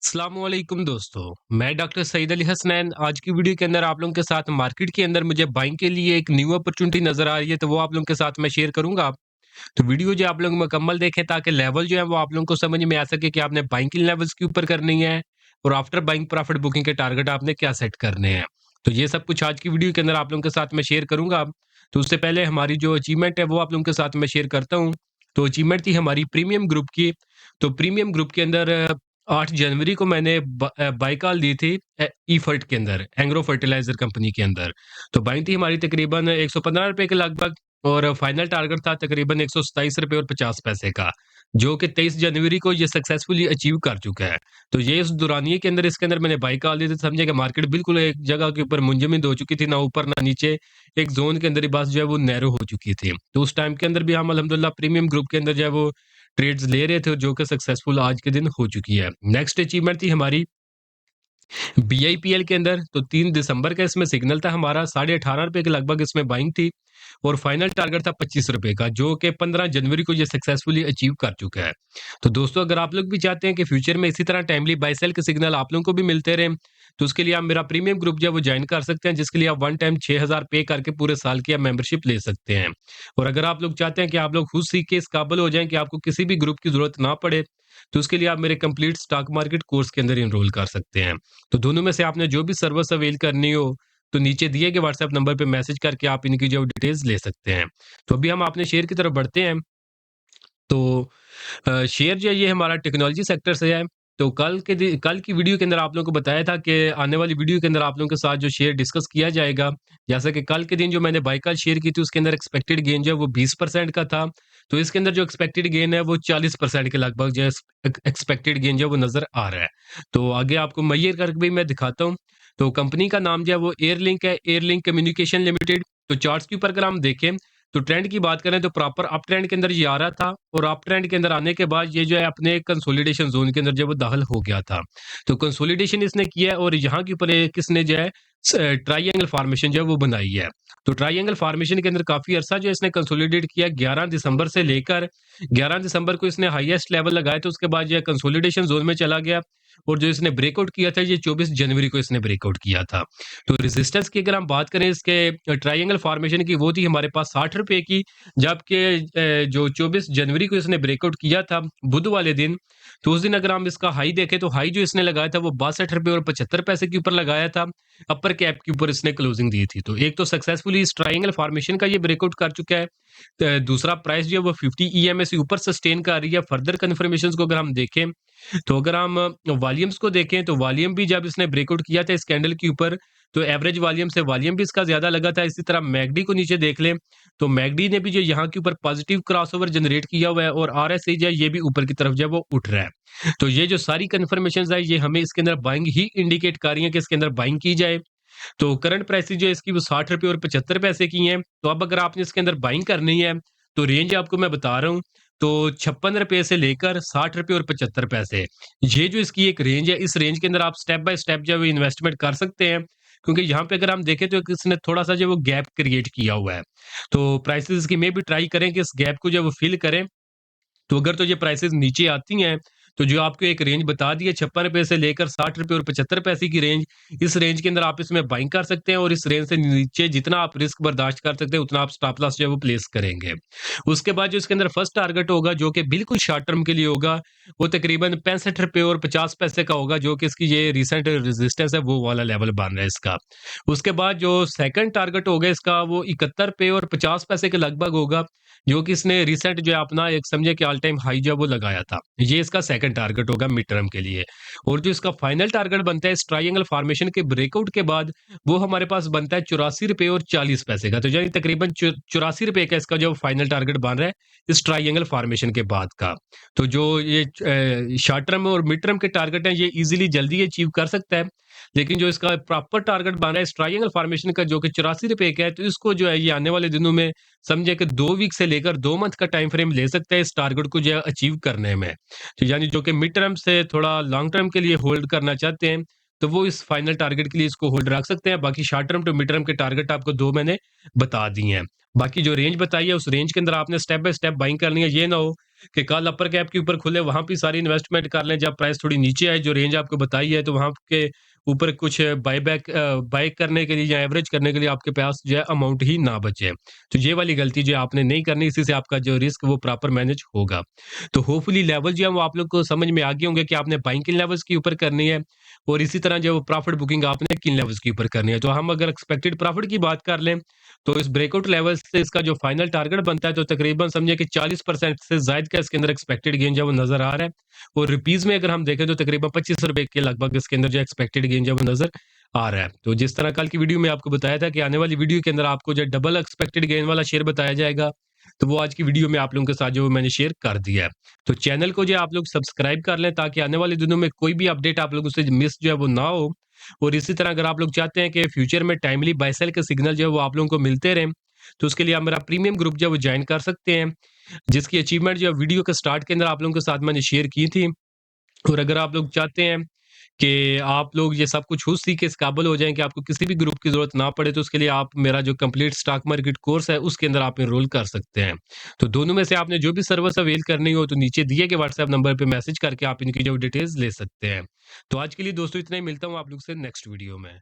अस्सलामुअलैकुम दोस्तों, मैं डॉक्टर सईद अली हसनैन। आज की वीडियो के अंदर आप लोगों के साथ मार्केट के अंदर मुझे बाइंग के लिए एक न्यू अपॉर्चुनिटी नज़र आ रही है, तो वो आप लोगों के साथ मैं शेयर करूँगा। तो वीडियो जो आप लोग मुकम्मल देखें ताकि लेवल जो है वो आप लोगों को समझ में आ सके कि आपने बाइंग किन लेवल्स के ऊपर करनी है और आफ्टर बाइंग प्रॉफिट बुकिंग के टारगेट आपने क्या सेट करने हैं। तो ये सब कुछ आज की वीडियो के अंदर आप लोगों के साथ मैं शेयर करूँगा। तो उससे पहले हमारी जो अचीवमेंट है वो आप लोगों के साथ मैं शेयर करता हूँ। तो अचीवमेंट थी हमारी प्रीमियम ग्रुप की। तो प्रीमियम ग्रुप के अंदर 8 जनवरी को मैंने बाई कॉल दी थी ईफर्ट के अंदर, एग्रो फर्टिलाइज़र कंपनी के अंदर। तो बाइंग थी हमारी तकरीबन ₹115 के लगभग और फाइनल टारगेट था तकरीबन ₹127 और 50 पैसे का, जो कि 23 जनवरी को ये सक्सेसफुली अचीव कर चुका है। तो ये इस दौरानिये के अंदर इसके अंदर मैंने बाई कॉल दी थी, समझे कि मार्केट बिल्कुल एक जगह के ऊपर मुंजमद हो चुकी थी, ना ऊपर ना नीचे, एक ज़ोन के अंदर ही बस जो है वो नैरो हो चुकी थी। तो उस टाइम के अंदर भी हम अल्हम्दुलिल्लाह प्रीमियम ग्रुप के अंदर जो है वो ट्रेड्स ले रहे थे, जो कि सक्सेसफुल आज के दिन हो चुकी है। नेक्स्ट अचीवमेंट थी हमारी बीआईपीएल के अंदर। तो 3 दिसंबर का इसमें सिग्नल था हमारा, ₹18.5 के लगभग इसमें बाइंग थी और फाइनल टारगेट था ₹25 का, जो कि 15 जनवरी को ये सक्सेसफुली अचीव कर चुका है। तो दोस्तों, अगर आप लोग भी चाहते हैं कि फ्यूचर में इसी तरह टाइमली बाय सेल के सिग्नल आप लोगों को भी मिलते रहें, तो उसके लिए आप मेरा प्रीमियम ग्रुप जो है वो ज्वाइन कर सकते हैं, जिसके लिए आप वन टाइम 6000 पे करके पूरे साल की आप मेंबरशिप ले सकते हैं। और अगर आप लोग चाहते हैं कि आप लोग खुद सीख के इस काबिल हो जाएं कि आपको किसी भी ग्रुप की जरूरत ना पड़े, तो उसके लिए आप मेरे कंप्लीट स्टॉक मार्केट कोर्स के अंदर इनरोल कर सकते हैं। तो दोनों में से आपने जो भी सर्विस अवेल करनी हो, तो नीचे दिए गए व्हाट्सएप नंबर पे मैसेज करके आप इनकी जो डिटेल्स ले सकते हैं। तो अभी हम अपने शेयर की तरफ बढ़ते हैं। तो शेयर जो है ये हमारा टेक्नोलॉजी सेक्टर से है। तो कल की वीडियो के अंदर आप लोगों को बताया था कि आने वाली वीडियो के अंदर आप लोगों के साथ जो शेयर डिस्कस किया जाएगा। जैसा कि कल के दिन जो मैंने बाय कॉल शेयर की थी उसके अंदर एक्सपेक्टेड गेन जो है वो 20% का था। तो इसके अंदर जो एक्सपेक्टेड गेन है वो 40% के लगभग जो है एक्सपेक्टेड गेन जो है वो नज़र आ रहा है। तो आगे आपको मुहैया करके भी मैं दिखाता हूँ। तो कंपनी का नाम जो है वो एयरलिंक है, एयरलिंक कम्युनिकेशन लिमिटेड। तो चार्ट्स के ऊपर अगर हम देखें, तो ट्रेंड की बात करें तो प्रॉपर अप ट्रेंड के अंदर ये आ रहा था और अप ट्रेंड के अंदर आने के बाद ये जो है अपने कंसोलिडेशन जोन के अंदर जो है वो दाखिल हो गया था। तो कंसोलिडेशन इसने किया है और यहाँ के ऊपर किसने जो है ट्राइंगल फॉर्मेशन जो है वो बनाई है। तो ट्राइंगल फॉर्मेशन के अंदर काफी अरसा जो है इसने कंसोलिडेट किया। 11 दिसंबर से लेकर 11 दिसंबर को इसने हाईएस्ट लेवल लगाए, तो उसके बाद जो है कंसोलिडेशन जोन में चला गया और जो इसने ब्रेकआउट किया था ये 24 जनवरी को इसने ब्रेकआउट किया था। तो रेजिस्टेंस की अगर हम बात करें इसके ट्रायंगल फॉर्मेशन की, वो थी हमारे पास ₹60 की, जबकि जो 24 जनवरी को इसने ब्रेकआउट किया था बुध वाले दिन, तो उस दिन अगर हम इसका हाई देखें तो हाई जो इसने लगाया था वो ₹62 और 75 पैसे के ऊपर लगाया था। अपर कैप के ऊपर इसने क्लोजिंग दी थी। तो एक तो सक्सेसफुली इस ट्रायंगल फॉर्मेशन का ये ब्रेकआउट कर चुका है। दूसरा प्राइस जो है वो 50 ईएमए से ऊपर सस्टेन कर रही है। फर्दर कन्फर्मेशंस को अगर हम देखें, तो अगर हम वॉल्यूम्स को देखें तो वॉल्यूम भी जब इसने ब्रेकआउट किया था इस कैंडल के ऊपर, तो एवरेज वॉल्यूम से वॉल्यूम भी इसका ज्यादा लगा था। इसी तरह मैगडी को नीचे देख लें, तो मैगडी ने भी जो यहाँ के ऊपर पॉजिटिव क्रॉसओवर जनरेट किया हुआ है और आरएसआई जो है ये भी ऊपर की तरफ जो है वो उठ रहा है। तो ये जो सारी कन्फर्मेशन है ये हमें इसके अंदर बाइंग ही इंडिकेट कर रही है कि इसके अंदर बाइंग की जाए। तो करंट प्राइसेस जो है इसकी वो ₹60 और 75 पैसे की हैं। तो अब अगर आपने इसके अंदर बाइंग करनी है, तो रेंज आपको मैं बता रहा हूँ। तो ₹56 से लेकर ₹60 और 75 पैसे, ये जो इसकी एक रेंज है, इस रेंज के अंदर आप स्टेप बाय स्टेप जो है वो इन्वेस्टमेंट कर सकते हैं। क्योंकि यहाँ पे अगर हम देखें तो इसने थोड़ा-सा जो है वो गैप क्रिएट किया हुआ है। तो प्राइसेस इसकी में भी ट्राई करें कि इस गैप को जो है वो फिल करें। तो अगर तो ये प्राइसेस नीचे आती हैं, तो जो आपको एक रेंज बता दी है ₹56 से लेकर ₹60 और 75 पैसे की रेंज, इस रेंज के अंदर आप इसमें बाइंग कर सकते हैं और इस रेंज से नीचे जितना आप रिस्क बर्दाश्त कर सकते हैं, उतना आप स्टॉप लॉस जो है वो प्लेस करेंगे। उसके बाद जो इसके अंदर फर्स्ट टारगेट होगा, जो कि बिल्कुल शॉर्ट टर्म के लिए होगा, वो तकरीबन ₹65 और 50 पैसे का होगा, जो कि इसकी ये रिसेंट रेजिस्टेंस है, वो वाला लेवल बन रहा है इसका। उसके बाद जो सेकंड टारगेट होगा इसका, वो ₹71 और 50 पैसे के लगभग होगा, जो कि इसने रिसेंट जो है अपना एक समझे कि ऑल टाइम हाई जो है वो लगाया था। ये इसका सेकंड टारगेट होगा मिड टर्म के लिए। और जो इसका फाइनल टारगेट बनता है इस ट्रायंगल फॉर्मेशन के ब्रेकआउट के बाद, वो हमारे पास बनता है ₹84 और 40 पैसे का। तो यानी तकरीबन ₹84 का इसका जो फाइनल टारगेट बन रहा है इस ट्रायंगल फॉर्मेशन के बाद का। तो जो ये शॉर्ट टर्म और मिड टर्म के टारगेट हैं ये इजीली जल्दी अचीव कर सकता है। लेकिन जो इसका प्रॉपर टारगेट बन रहा है इस ट्रायंगल फॉर्मेशन का, जो कि ₹84 का है, तो इसको जो है ये आने वाले दिनों में समझे कि 2 वीक से लेकर 2 मंथ का टाइम फ्रेम ले सकता है इस टारगेट को जो है अचीव करने में। तो यानी जो कि मिड टर्म से थोड़ा लॉन्ग टर्म के लिए होल्ड करना चाहते हैं, तो वो इस फाइनल टारगेट के लिए इसको होल्ड रख सकते हैं। बाकी short term to mid term के टारगेट आपको 2 मैंने बता दिए हैं। बाकी जो रेंज बताई है उस रेंज के अंदर आपने स्टेप बाय स्टेप बाइंग करनी है। ये ना हो कि कल अपर कैप के ऊपर खुले, वहाँ पे सारी इन्वेस्टमेंट कर लें। जब प्राइस थोड़ी नीचे आए, जो रेंज आपको बताई है, तो वहाँ के ऊपर कुछ बाय करने के लिए या एवरेज करने के लिए आपके पास जो है अमाउंट ही ना बचे। तो ये वाली गलती जो है आपने नहीं करनी, इसी से आपका जो रिस्क वो प्रॉपर मैनेज होगा। तो होपफुली लेवल जो है वो आप लोग को समझ में आ गए होंगे कि आपने बाइंग किन लेवल्स के ऊपर करनी है और इसी तरह जो प्रॉफिट बुकिंग आपने किन लेवल्स के ऊपर करनी है। तो हम अगर एक्सपेक्टेड प्रॉफिट की बात कर लें, तो इस ब्रेकआउट लेवल से इसका जो फाइनल टारगेट बनता है, तो तकरीबन समझिए कि 40% से ज़ायद का इसके अंदर एक्सपेक्टेड गेन जो है वो नज़र आ रहा है। और रुपीज़ में अगर हम देखें तो तकरीबन ₹25 के लगभग इसके अंदर जो एक्सपेक्टेड गेन जो है वो नज़र आ रहा है। तो जिस तरह कल की वीडियो में आपको बताया था कि आने वाली वीडियो के अंदर आपको जो डबल एक्सपेक्टेड गेन वाला शेयर बताया जाएगा, तो वो आज की वीडियो में आप लोगों के साथ जो मैंने शेयर कर दिया है। तो चैनल को जो आप लोग सब्सक्राइब कर लें, ताकि आने वाले दिनों में कोई भी अपडेट आप लोगों से मिस जो है वो ना हो। और इसी तरह अगर आप लोग चाहते हैं कि फ्यूचर में टाइमली बाय सेल के सिग्नल जो है वो आप लोगों को मिलते रहें, तो उसके लिए आप मेरा प्रीमियम ग्रुप जो है वो ज्वाइन कर सकते हैं, जिसकी अचीवमेंट जो है वीडियो के स्टार्ट के अंदर आप लोगों के साथ मैंने शेयर की थी। और अगर आप लोग चाहते हैं कि आप लोग ये सब कुछ खुद सीख के इस काबिल हो जाएँ कि आपको किसी भी ग्रुप की ज़रूरत ना पड़े, तो उसके लिए आप मेरा जो कंप्लीट स्टॉक मार्केट कोर्स है, उसके अंदर आप एनरोल कर सकते हैं। तो दोनों में से आपने जो भी सर्विस अवेल करनी हो, तो नीचे दिए गए व्हाट्सएप नंबर पे मैसेज करके आप इनकी जो डिटेल्स ले सकते हैं। तो आज के लिए दोस्तों इतना ही, मिलता हूँ आप लोग से नेक्स्ट वीडियो में।